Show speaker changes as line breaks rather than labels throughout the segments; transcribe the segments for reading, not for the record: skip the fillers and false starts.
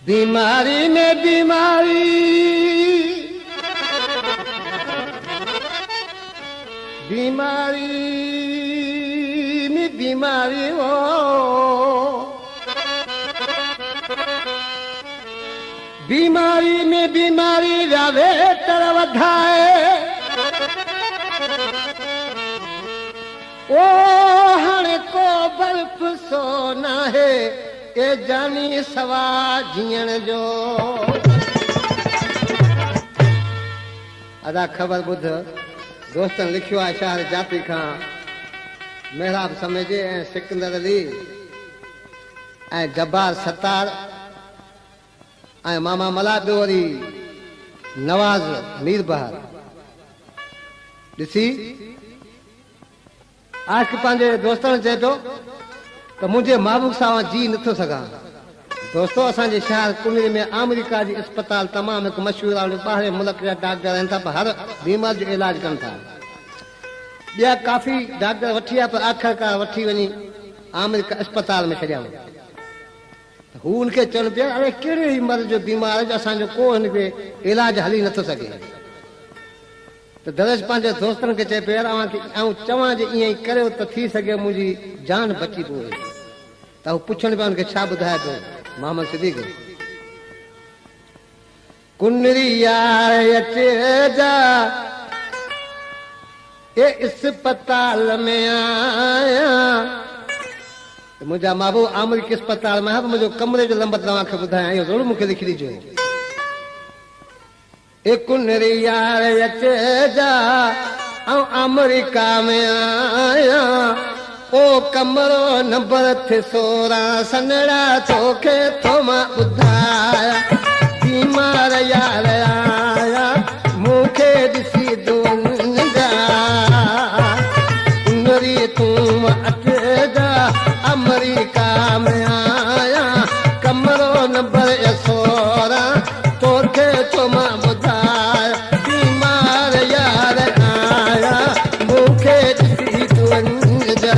बीमारी में बीमारी, बीमारी में बीमारी हो, बीमारी में बीमारी रावे तर वधाए ओ हाणे को बर्फ सोना है ए जानी सवा जीअण जो। अदा ख़बर ॿुध, दोस्तनि लिखियो आहे शहर जाती खां मेहराब समेजे ऐं सिकंदर अली ऐं जब्बार सत्तार ऐं मामा मला ॿियो वरी नवाज़ मीर बहार। ॾिसी आशिक़ पंहिंजे दोस्तनि चए थो त मुंहिंजे महबूब सां जी नथो सघां। दोस्तो असांजे शहर कुनरी में अमेरिका जी अस्पताल तमामु हिकु मशहूरु आहे। ॿाहिरि मुल्क जा डॉक्टर आहिनि था, पर हर बीमार जो इलाज कनि था। ॿिया काफ़ी डॉक्टर वठी आहे, पर आख़िरकार वठी वञी अमेरिका अस्पताल में छॾिया हू हुनखे चवनि पिया अरे कहिड़े ई मर्ज़ जो बीमार आहे जो असांजो को हिनखे इलाज हली नथो सघे। त दरज पंहिंजे दोस्तनि खे चए पियो अव्हांखे ऐं चवां जे ईअं ई करियो त थी सघे मुंहिंजी जान बची पवे। त हू पुछनि पिया हुनखे छा ॿुधाए पियो मोहम्मद सिद्दीक़। कुनरी यार अचे जा ए अस्पताल में आया, मुंहिंजा महबूब अमेरिकी अस्पताल में मुंहिंजो कमरे जो नंबर तव्हांखे ॿुधायां, इहो ज़रूरु मूंखे लिखी ॾिजो। ए कुनरी यार अचे जा ऐं अमेरिका में आया ओ कमरो नंबर थे 16 सनड़ा तोखे थो मां ॿुधाया। बीमार यार आया मूंखे ॾिसी दुअनि जा, कुनरी तूं अचे जा अमेरिका में आया कमरो नंबर 16 तोखे थो मां ॿुधाया। बीमार यार आया मूंखे ॾिसी दुअनि जा।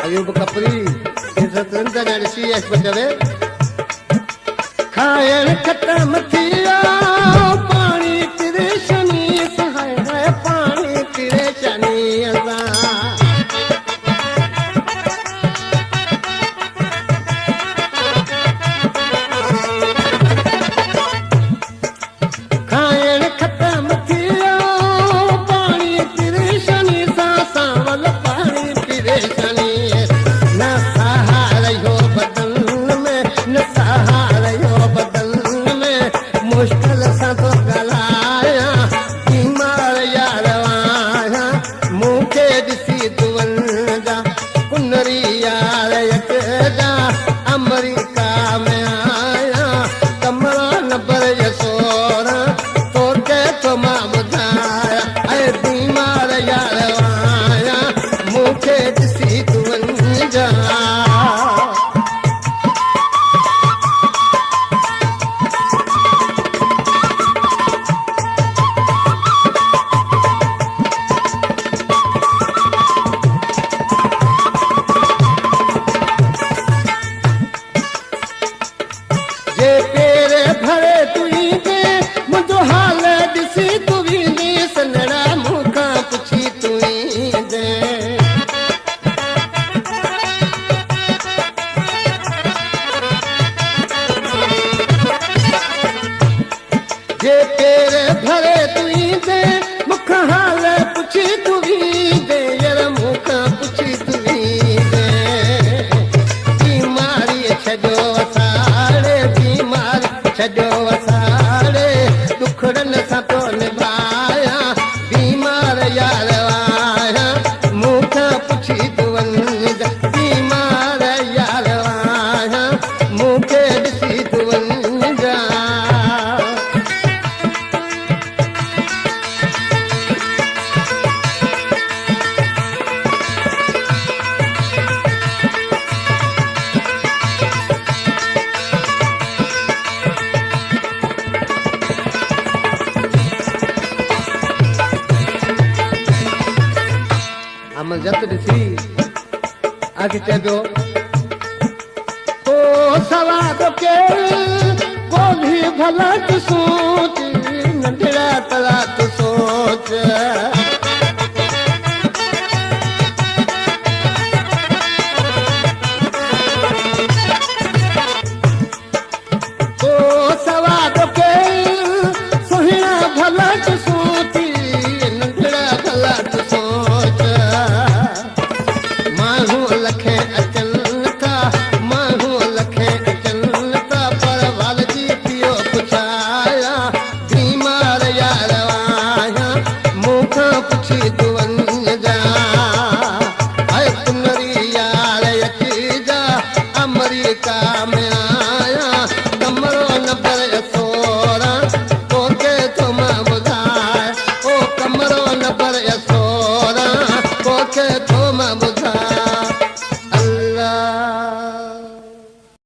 अयूब कपरी इज़त रंजन ॾिसी एस बचवे खाइण ख़तम थी वियो पाणी परेशानी सहाय है पाणी परेशानी खाइण ख़तम थी वियो पाणी परेशानी सां सावल पाणी परेशानी न सहारो बदन में न सहारो बदन में मुश्किल सां तो ॻाल्हाया। बीमार यार आया मूंखे ॾिसी दुअनि जा, कुनरी यार अचजा अमेरिका में आया कमरा नंबर 16 तोखे थो मां ॿुधाया। ऐं बीमार यार आया मूंखे ॾिसी दुअनि जा। थी आगे चए पियो तो सवाद के कोली भला तू सोच नंढड़ा तला तू सोच